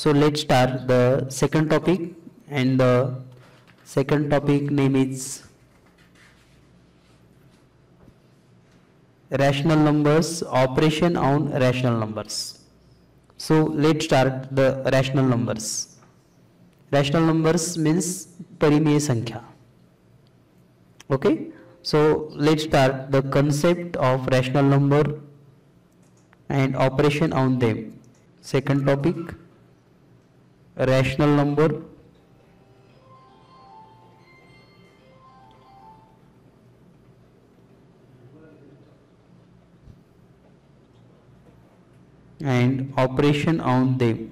So let's start the second topic, and the second topic name is rational numbers, operation on rational numbers. So let's start the rational numbers. Rational numbers means परिमेय संख्या. Okay, so let's start the concept of rational number and operation on them. Second topic, rational number and operation on them.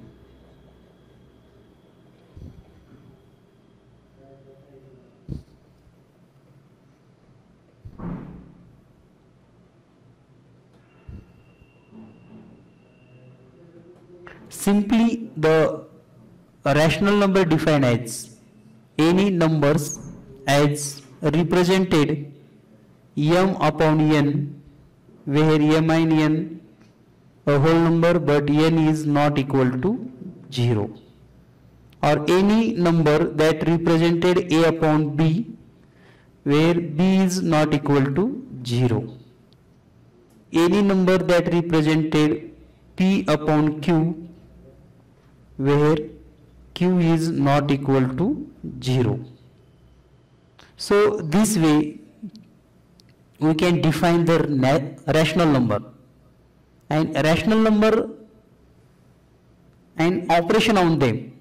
Simply, the rational number defined as any numbers as represented m upon n, where m and n a whole number but n is not equal to 0, or any number that represented a upon b, where b is not equal to 0, any number that represented p upon q, where q is not equal to 0. So this way we can define the rational number, and rational number and operation on them.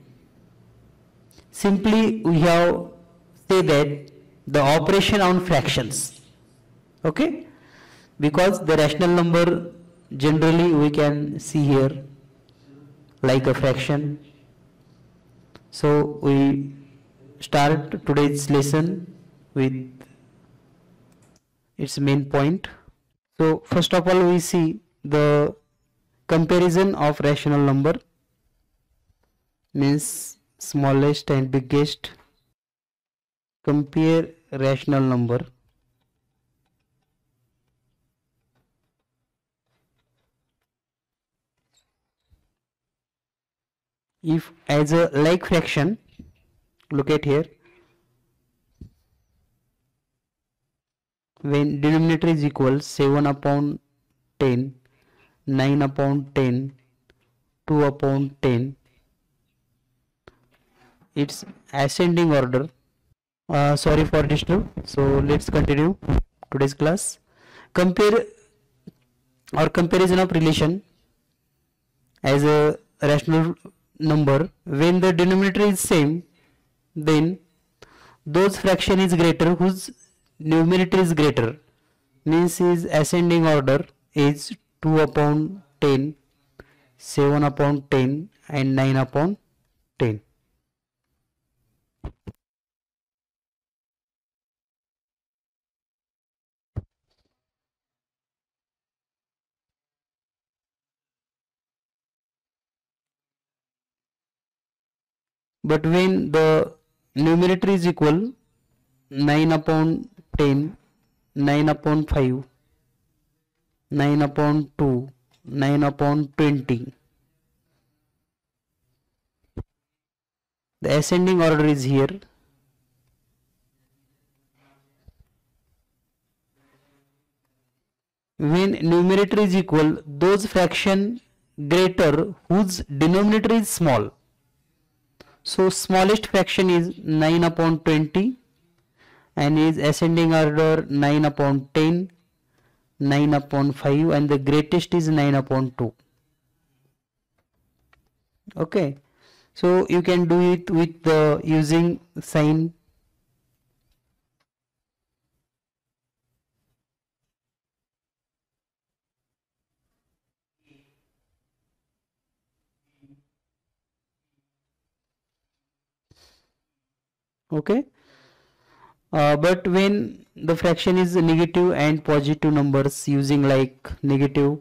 Simply we have say that the operation on fractions. Okay, because the rational number generally we can see here like a fraction. So we start today's lesson with its main point. So first of all we see the comparison of rational number, means smallest and biggest. Compare rational number. If as a like fraction, look at here, when denominator is equal 7 upon 10, 9 upon 10, 2 upon 10, it's ascending order. Sorry for disturb. So let's continue today's class. Compare or comparison of relation as a rational number. When the denominator is same, then those fraction is greater whose numerator is greater, means is ascending order is 2 upon 10, 7 upon 10 and 9 upon 10. But when the numerator is equal 9 upon 10, 9 upon 5, 9 upon 2, 9 upon 20, the ascending order is here. When numerator is equal, those fraction greater whose denominator is small. So smallest fraction is 9 upon 20 and is ascending order 9 upon 10, 9 upon 5, and the greatest is 9 upon 2. Okay, so you can do it with the using sign. Okay, but when the fraction is negative and positive numbers, using like negative,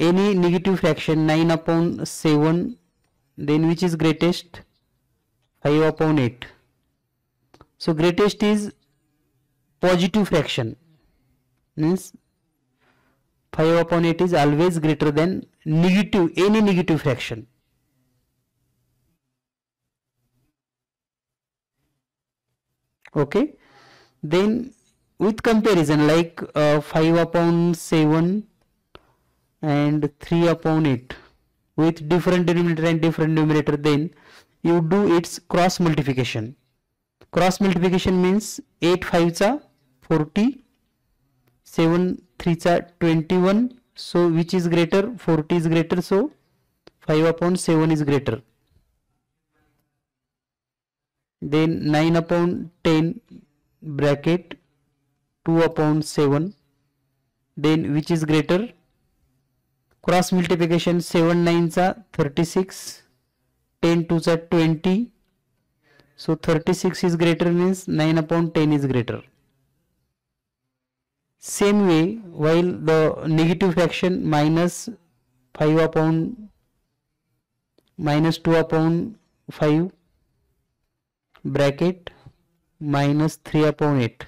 any negative fraction 9 upon 7, then which is greatest? 5 upon 8. So greatest is positive fraction, means 5 upon 8 is always greater than negative, any negative fraction. Okay, then with comparison, like 5 upon 7 and 3 upon 8 with different denominator and different numerator, then you do its cross multiplication. Cross multiplication means 8 5s are 40, 7 3s are 21, so which is greater? 40 is greater, so 5 upon 7 is greater. Then 9 upon 10 bracket 2 upon 7, then which is greater? Cross multiplication, 7 9s are 36, 10 2s are 20, so 36 is greater means 9 upon 10 is greater. Same way, while the negative fraction minus 5 upon minus 2 upon 5 bracket minus 3 upon 8,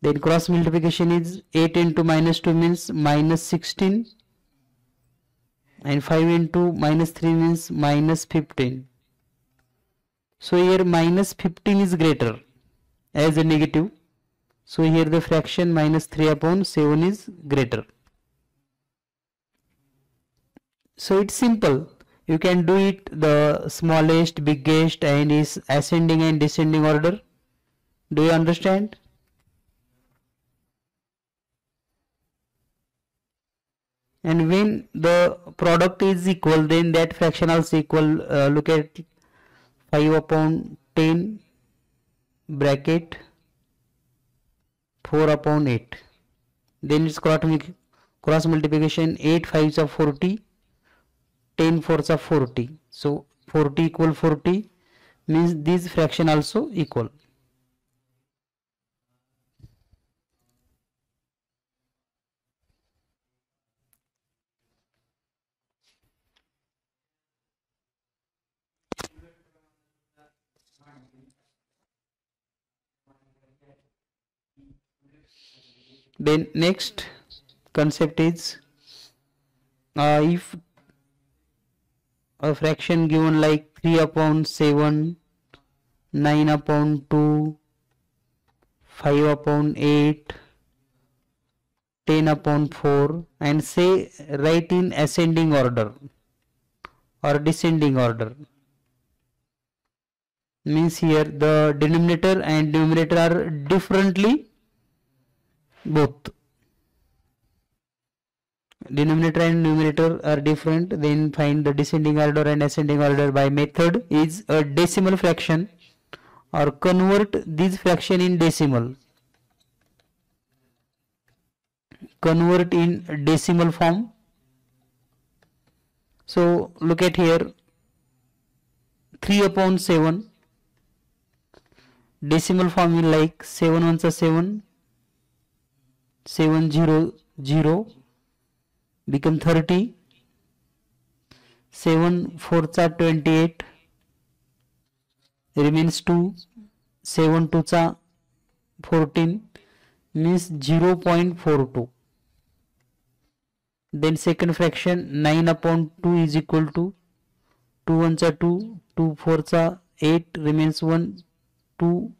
then cross multiplication is 8 into minus 2 means minus 16, and 5 into minus 3 means minus 15. So here minus 15 is greater as a negative, so here the fraction minus 3 upon 7 is greater. So it's simple. You can do it the smallest, biggest, and is ascending and descending order. Do you understand? And when the product is equal, then that fraction also equal. Look at 5 upon 10 bracket 4 upon 8. Then it's cross multiplication, 8 5s are 40, 10 4s are 40. So 40 equal 40 means this fraction also equal. Then next concept is if a fraction given like 3 upon 7, 9 upon 2, 5 upon 8, 10 upon 4, and say write in ascending order or descending order, means here the denominator and numerator are differently, both denominator and numerator are different, then find the descending order and ascending order by method is a decimal fraction, or convert this fraction in decimal, convert in decimal form. So look at here, 3 upon 7 decimal form is like 7 ones are 7, 7 0 0 become 30, 7 4s are 28 remains 2, 7 2s are 14 means 0.42. Then second fraction, 9 upon 2 is equal to 2 1s are 2, 2 4s are 8 remains 1, 2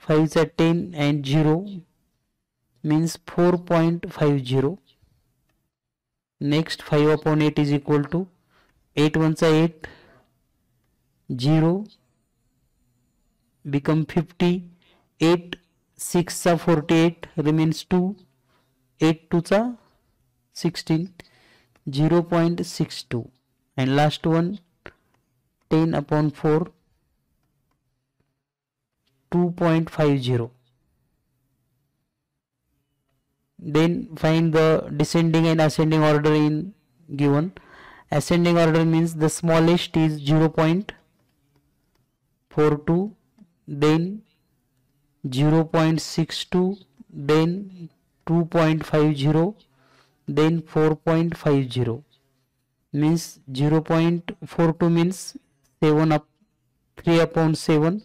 5s are 10 and 0 means 4.50. Next 5 upon 8 is equal to 8 1s are 8, 0 become 50, 8 6 are 48 remains 2, 8 2s are 16, 0.62. And last one, 10 upon 4, 2.50. Then find the descending and ascending order in given. Ascending order means the smallest is 0.42, then 0.62, then 2.50, then 4.50. Means 0.42 means 7 up 3 upon 7,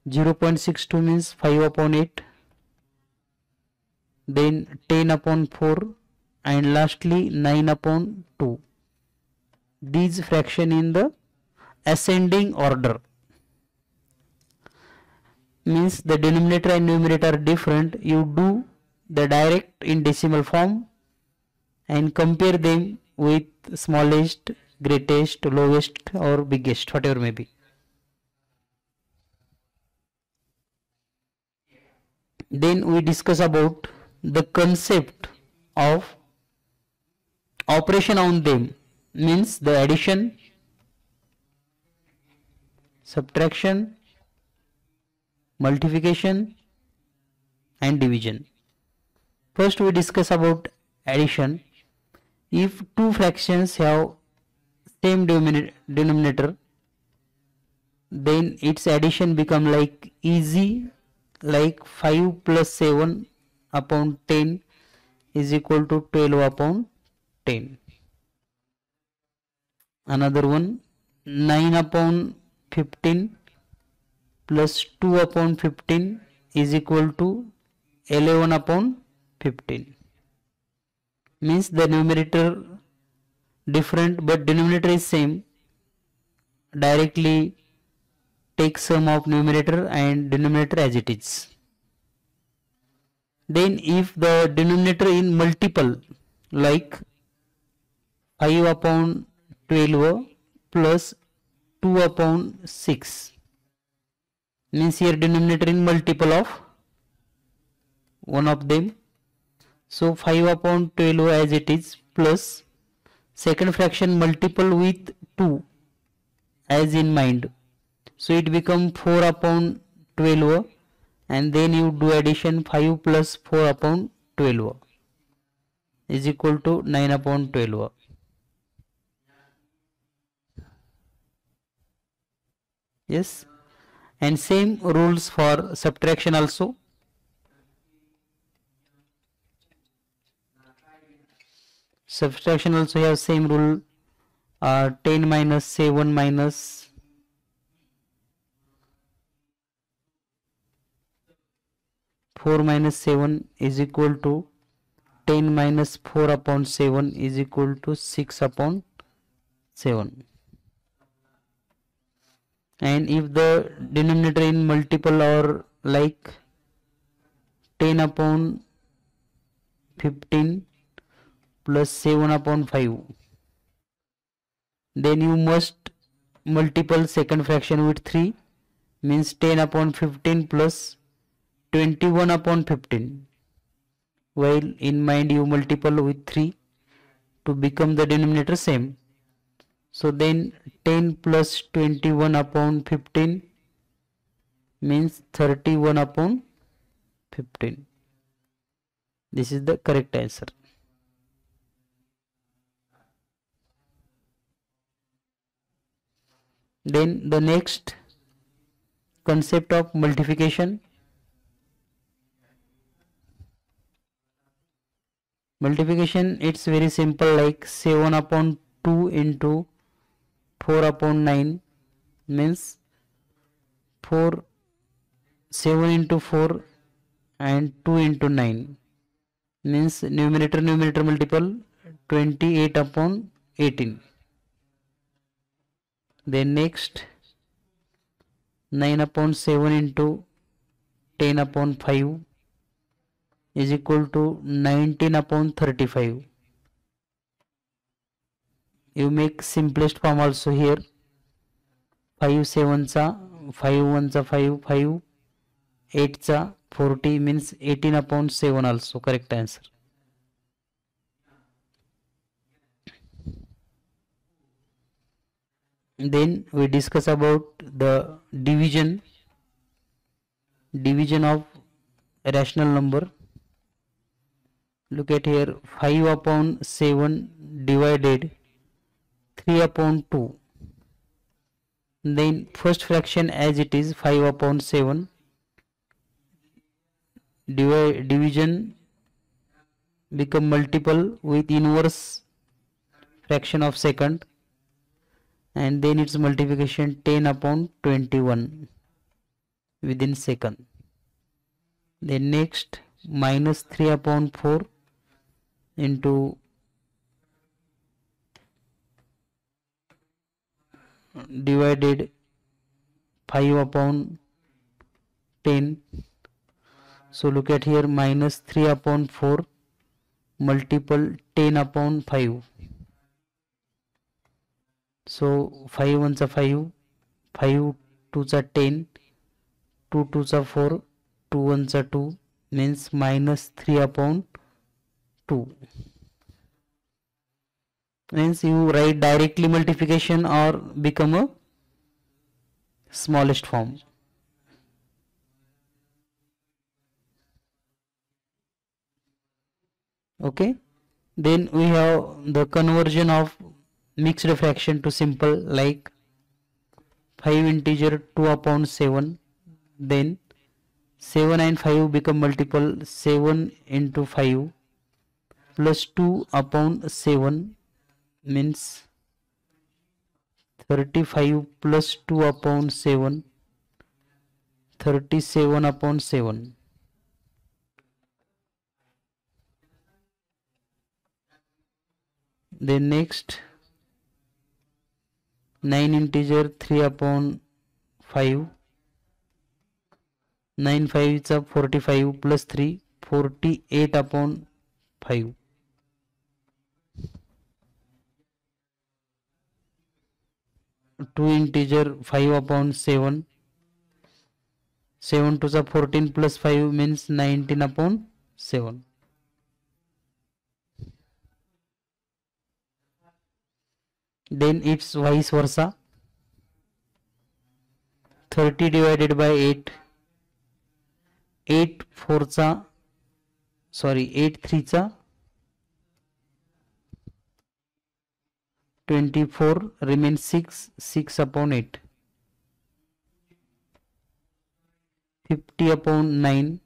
0.62 means 5 upon 8, then 10 upon 4, and lastly 9 upon 2. These fraction in the ascending order. means the denominator and numerator are different, you do the direct in decimal form and compare them with smallest, greatest, lowest or biggest, whatever may be. Then we discuss about the concept of operation on them, means the addition, subtraction, multiplication and division. First we discuss about addition. If two fractions have same denominator, then its addition become like easy, like 5 plus 7 upon 10 is equal to 12 upon 10. Another one, 9 upon 15 plus 2 upon 15 is equal to 11 upon 15. Means the numerator different but denominator is same. Directly take sum of numerator and denominator as it is. Then if the denominator in multiple, like 5 upon 12 plus 2 upon 6, means here denominator in multiple of one of them. So 5 upon 12 as it is plus second fraction multiple with 2 as in mind. So it become 4 upon 12 and then you do addition, 5 plus 4 upon 12 is equal to 9 upon 12. Yes, and same rules for subtraction also. Subtraction also have same rule, 10 minus 7 minus 4 minus 7 is equal to 10 minus 4 upon 7 is equal to 6 upon 7. And if the denominator in multiple or like 10 upon 15 plus 7 upon 5, then you must multiple second fraction with 3, means 10 upon 15 plus 21 upon 15, while in mind you multiple with 3 to become the denominator same. So then 10 plus 21 upon 15 means 31 upon 15. This is the correct answer. Then the next concept of multiplication. Multiplication, it's very simple, like 7 upon 2 into 4 upon 9 means 7 into 4 and 2 into 9 means numerator multiple 28 upon 18. Then next 9 upon 7 into 10 upon 5 is equal to 19 upon 35. You make simplest form also here. 5 7 चा 5 1 चा 5 5 8 चा 40 means 18 upon 7 also correct answer. Then we discuss about the division of rational number. Look at here, 5 upon 7 divided 3 upon 2. Then first fraction as it is 5 upon 7, division become multiple with inverse fraction of second, and then its multiplication 10 upon 21 within second. Then next minus 3 upon 4 into divided 5 upon 10. So look at here, minus 3 upon 4 multiple 10 upon 5. So 5 ones are 5, 5 twos are 10, 2 twos are 4, 2 ones are 2, means minus 3 upon 2. Means you write directly multiplication or become a smallest form. Okay, then we have the conversion of mixed fraction to simple, like 5 integer 2 upon 7, then 7 and 5 become multiple, 7 into 5 plus 2 upon 7 means 35 plus 2 upon 7, 37 upon 7. Then next 9 integer 3 upon 5, 9 5 is 45 plus 3, 48 upon 5. Two integer 5 upon 7, 7 to the 14 plus 5 means 19 upon 7. Then it's vice versa, 30 divided by 8, 8 3 24 remains 6, 6 upon 8, 50 upon 9,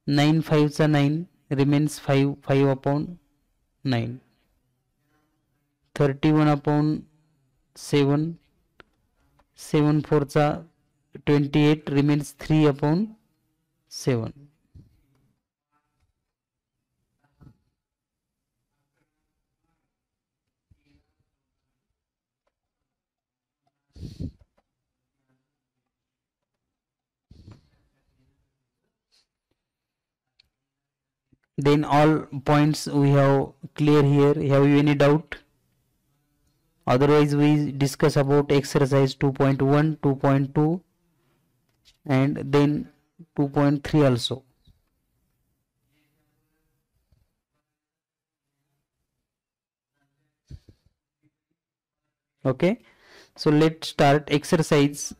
9 5 9 remains 5, 5 upon 9, 31 upon 7, 7 4 28 remains 3 upon 7. Then all points we have clear here. Have you any doubt? Otherwise we discuss about exercise 2.1, 2.2 and then 2.3 also. Okay, so let's start exercise.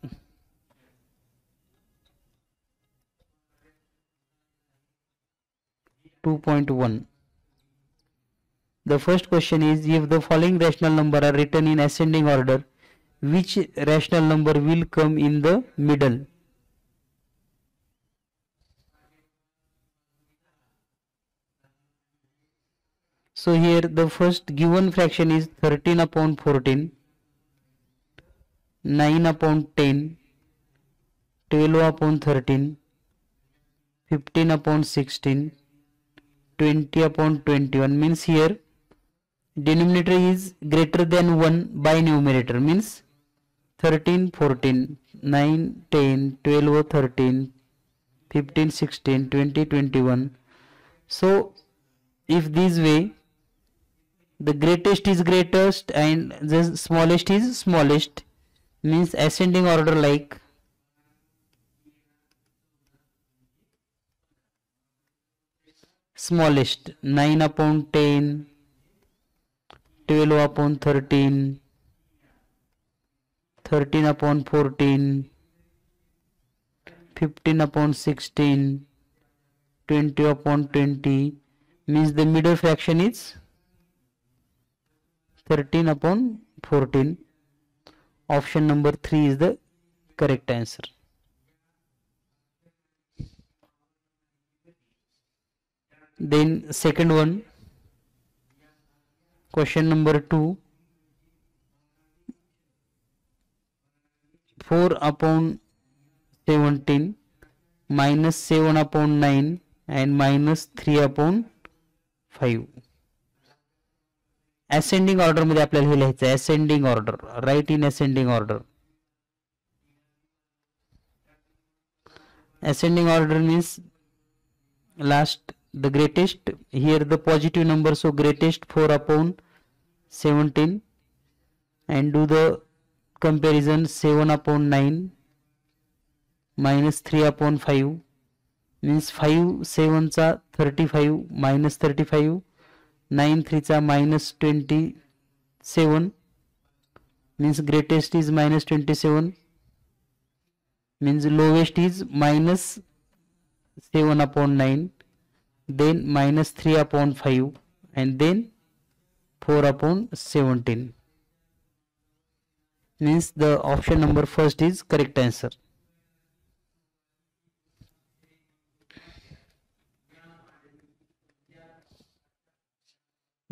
(2.1). The first question is, if the following rational number are written in ascending order, which rational number will come in the middle? So here the first given fraction is 13 upon 14, 9 upon 10, 12 upon 13, 15 upon 16, 20 upon 21, means here denominator is greater than 1 by numerator, means 13 14, 9 10, 12 13, 15 16, 20 21. So if this way, the greatest is greatest and the smallest is smallest, means ascending order, like smallest 9 upon 10, 12 upon 13, 13 upon 14, 15 upon 16, 20 upon 20, means the middle fraction is 13 upon 14. Option number 3 is the correct answer. Then second one, question number 2, 4 upon 17 minus 7 upon 9 and minus 3 upon 5. Ascending order मध्ये आपल्याला हे लिहायचं आहे, ascending order, right in ascending order. Ascending order means last, the greatest. Here the positive number, so greatest 4 upon 17, and do the comparison. 7 upon 9 minus 3 upon 5 means 5 7 चा 35 minus 35, 9 3 चा minus 27 means greatest is minus 27, means lowest is minus 7 upon 9, then minus 3 upon 5, and then 4 upon 17, means the option number first is correct answer.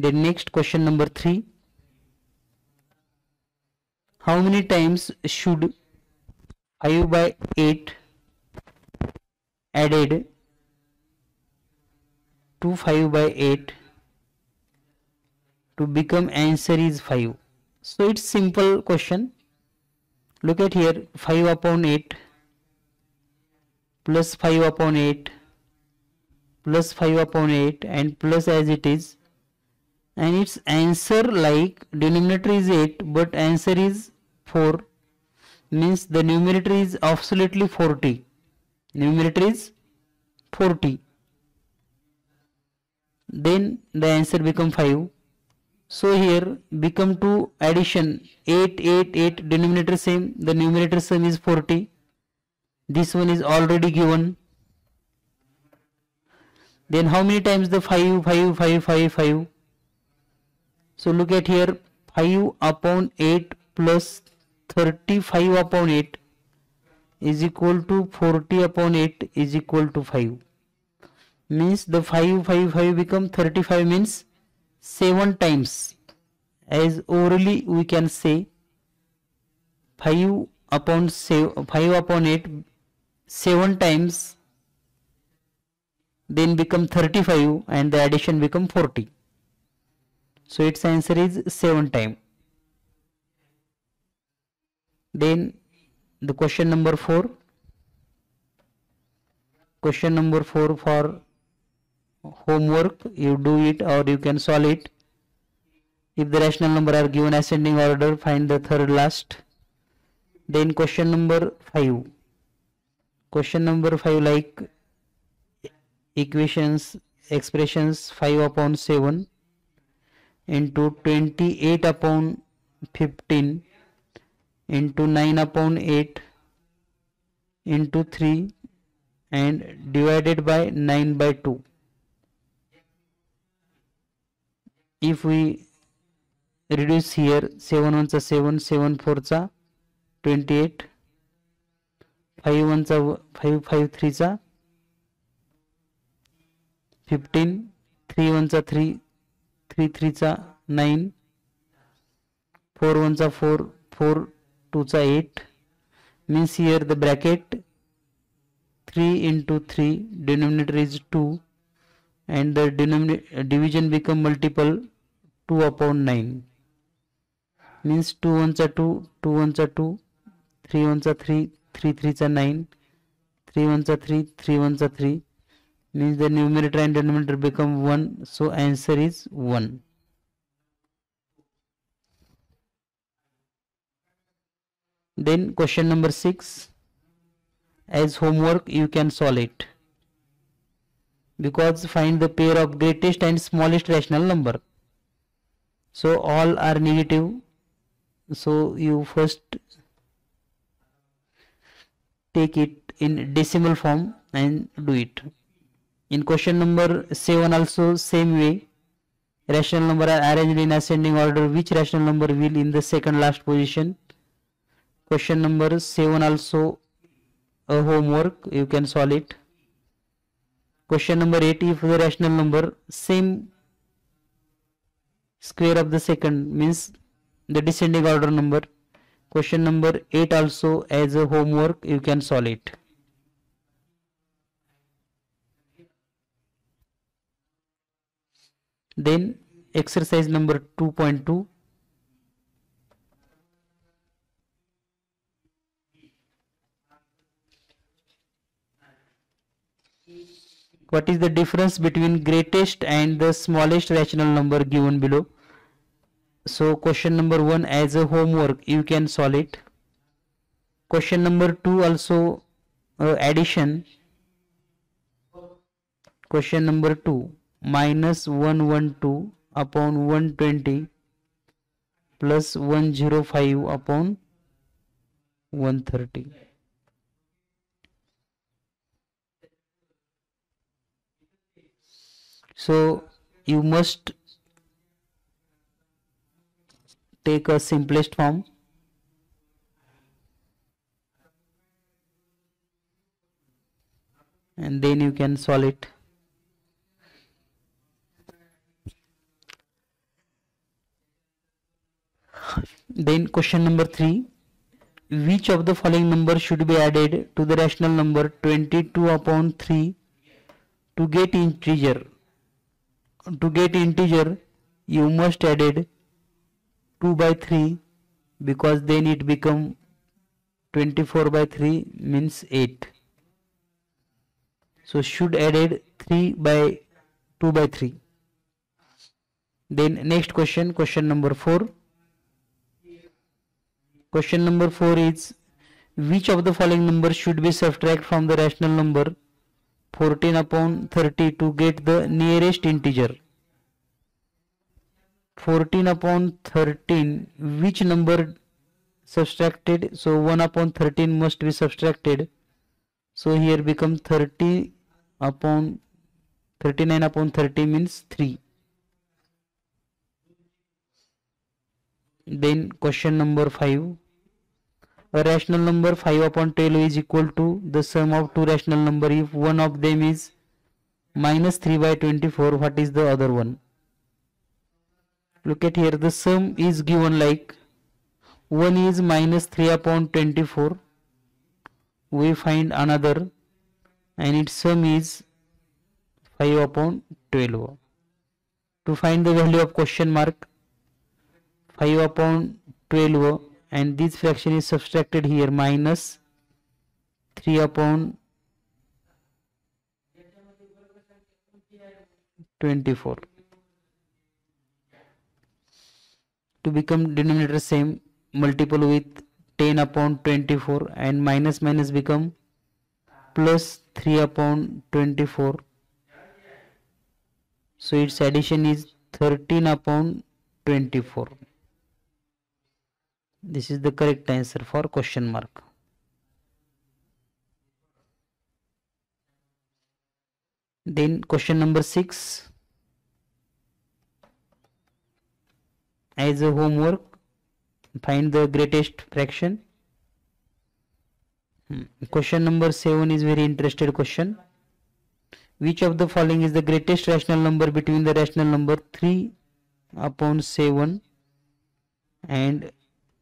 Then next question number 3. How many times should 5 by 8 added to 5 by 8 to become answer is 5? So it's simple question. Look at here, 5 upon 8 plus 5 upon 8 plus 5 upon 8 and plus as it is, and its answer like denominator is 8 but answer is 4, means the numerator is absolutely 40. Numerator is 40. Then the answer become 5. So here become to addition 8 8 8, denominator same, the numerator sum is 40. This one is already given. Then how many times the 5 5 5 5 5? So look at here, 5 upon 8 plus 35 upon 8 is equal to 40 upon 8 is equal to 5. Means the 5 5 5 become 35, means 7 times. As orally we can say 5 upon 8 7 times, then become 35 and the addition become 40. So its answer is 7 times. Then the question number 4. Question number 4 for homework, you do it or you can solve it. If the rational number are given ascending order, find the third last. Then question number 5. Question number 5 like equations, expressions 5 upon 7 into 28 upon 15 into 9 upon 8 into 3 and divided by 9 by 2. If we reduce here, 7 1 चा 7, 7 4 चा 28, 5 1 चा 5, 5 3 चा 15, 3 1 चा 3, 3 3 चा 9, 4 1 चा 4, 4 2 चा 8, means here the bracket 3 into 3, denominator is 2 and the division become multiple 2 upon 9, means 2 1 चा 2, 2 1 चा 2, 3 1 चा 3, 3 3 चा 9, 3 1 चा 3, 3 1 चा 3, means the numerator and denominator become 1, so answer is 1. Then question number 6, as homework you can solve it, because find the pair of greatest and smallest rational number. So all are negative, so you first take it in decimal form and do it. In question number 7 also same way, rational number are arranged in ascending order. Which rational number will in the second last position? Question number 7 also a homework, you can solve it. Question number 8, if the rational number same square of the second, means the descending order number. Question number 8 also as a homework, you can solve it. Then exercise number 2.2. What is the difference between greatest and the smallest rational number given below? So question number 1 as a homework you can solve it. Question number 2 also addition. Question number 2 minus 112 upon 120 plus 105 upon 130. So you must take a simplest form. And then you can solve it. Then question number 3. Which of the following numbers should be added to the rational number 22 upon 3 to get integer? To get integer, you must add 2 by 3 because then it become 24 by 3 means 8. So should added 3 by 2 by 3. Then next question, question number 4. Question number 4 is which of the following numbers should be subtracted from the rational number 14 upon 30 to get the nearest integer? 14 upon 13, which number subtracted? So 1 upon 13 must be subtracted. So here become 30 upon 39 upon 30 means 3. Then question number 5. A rational number 5 upon 12 is equal to the sum of two rational number if one of them is minus 3 by 24. What is the other one? Look at here, the sum is given like one is minus 3 upon 24. We find another and its sum is 5 upon 12. To find the value of question mark 5 upon 12 and this fraction is subtracted here minus 3 upon 24 to become denominator same, multiple with 10 upon 24 and minus minus become plus 3 upon 24. So its addition is 13 upon 24. This is the correct answer for question mark. Then question number 6. As a homework, find the greatest fraction. Question number 7 is very interesting question. Which of the following is the greatest rational number between the rational number 3 upon 7 and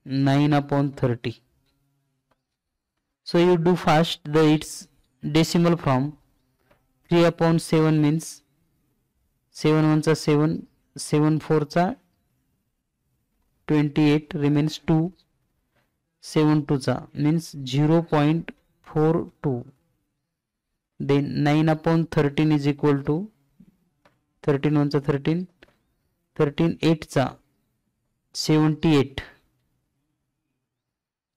9 upon 30? So you do first the its decimal form. 3 upon 7 means 7 ones are 7, 7 fours are 28, remains 2, 7 twos are means 0.42. Then 9 upon 13 is equal to 13 ones are 13, 13 eights are 78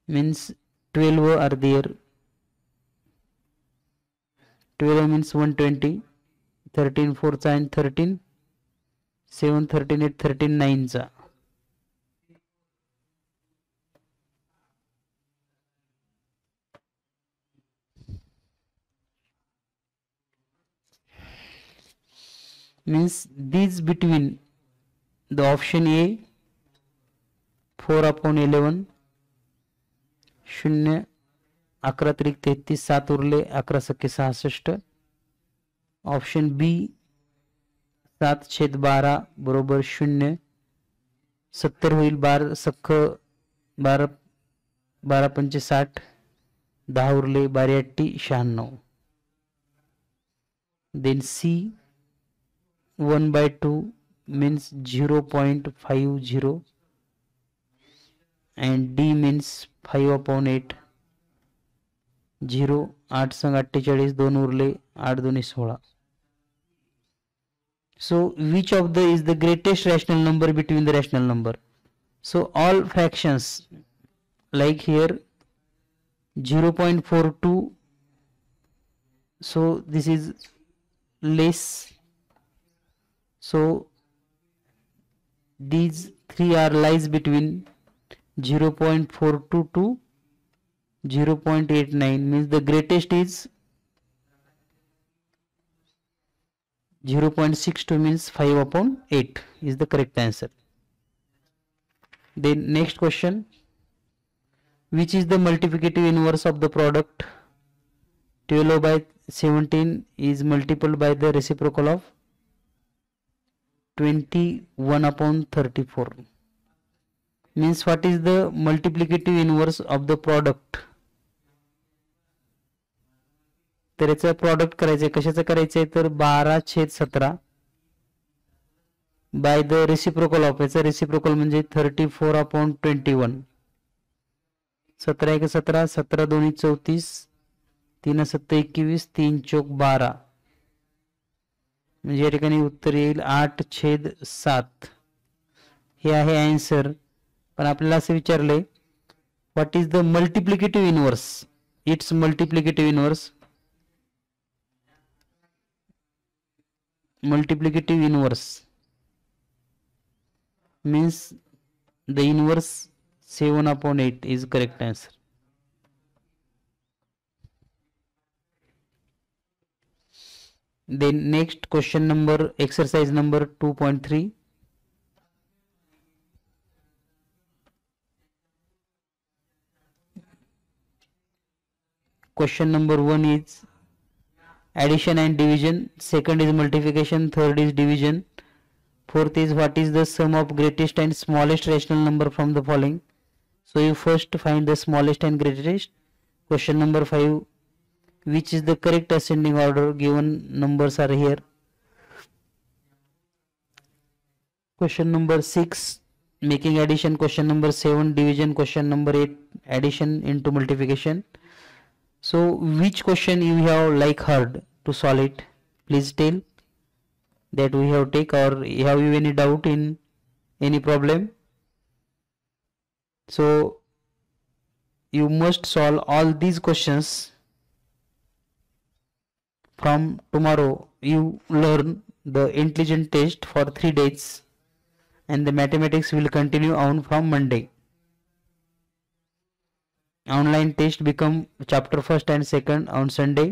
means 12 are there. 12 means 120, 13 fours are and 13, 7 13 8 13 nines are. Means these between the option A 4 upon 11, 0, 11 त्रिक 33, 7 उरले 11 सके 66. Option B 7/12 बरोबर 0, 70 होईल 12 सख 12 12 पंचे 60, 10 उरले 12 8 96. Then C 1/2 means 0.50 and D means 5 upon 8. 0 8 संग 48 2 उरले 8 2 16. So which of the is the greatest rational number between the rational number? So all fractions like here 0.42, so this is less, so these three are lies between 0.42 to 0.89, means the greatest is 0.62, means 5/8 is the correct answer. Then next question, which is the multiplicative inverse of the product 12 by 17 is multiplied by the reciprocal of 21/34, means what is the multiplicative inverse of the product? तर याचं product करायचंय, कशाचं करायचंय तर 12/17 by the reciprocal of, याचं reciprocal म्हणजे 34/21, 17 1 17 17 2 34 3 7 21 3 चौक 12, म्हणजे या ठिकाणी उत्तर येईल 8/7. हे आहे आन्सर. पण आपल्याला असं विचारलंय what is the multiplicative inverse, it's multiplicative inverse. Multiplicative inverse means the inverse 7/8 is correct answer. Then next question number, exercise number 2.3. Question number 1 is addition and division, second is multiplication, third is division, fourth is what is the sum of greatest and smallest rational number from the following. So you first find the smallest and greatest. Question number 5, which is the correct ascending order, given numbers are here. Question number 6, making addition. Question number 7, division. Question number 8, addition into multiplication. So which question you have like heard to solve it? Please tell that we have take, or have you any doubt in any problem? So you must solve all these questions. From tomorrow you learn the intelligent test for 3 days, and the mathematics will continue on from Monday. Online test become chapter 1st and 2nd on Sunday.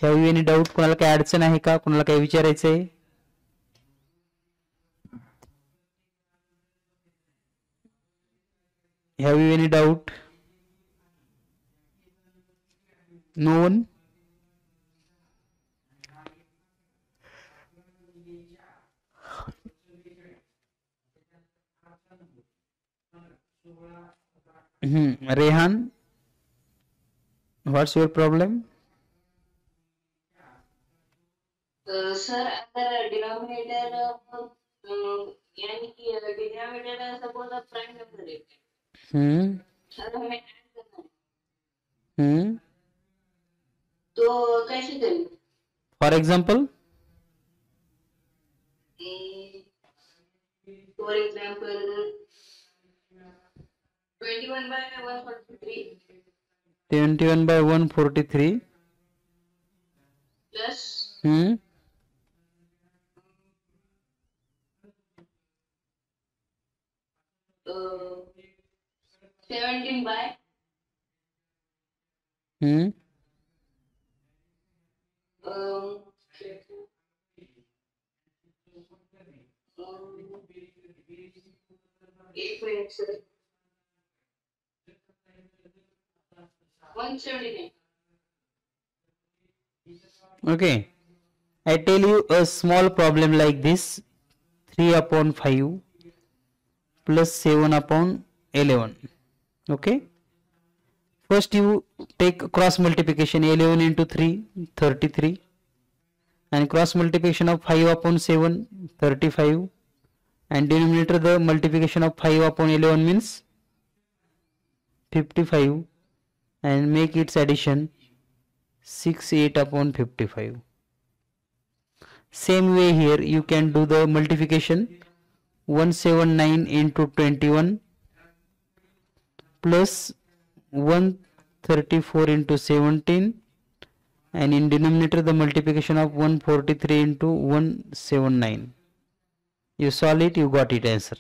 Have you any doubt? कोणाला काही अडचण आहे का? कोणाला काही विचारायचं आहे? Have you any doubt? No one? Rehan, what's your problem? Sir, अगर denominator यानी कि denominator suppose prime number है, सर हमें ऐड करना है, तो कैसे करें? For example? For example, 21 by 143. 21 by 143 Plus 17 by 8 minutes, sir. 179. Okay, I tell you a small problem like this. 3/5 plus 7/11. Okay, first you take cross multiplication. 11 into 3 33, and cross multiplication of 5/7 35, and denominator the multiplication of 5/11 means 55. and make its addition 68 upon 55. Same way here you can do the multiplication. 179 into 21 plus 134 into 17, and in denominator the multiplication of 143 into 179. You solve it, you got it answer.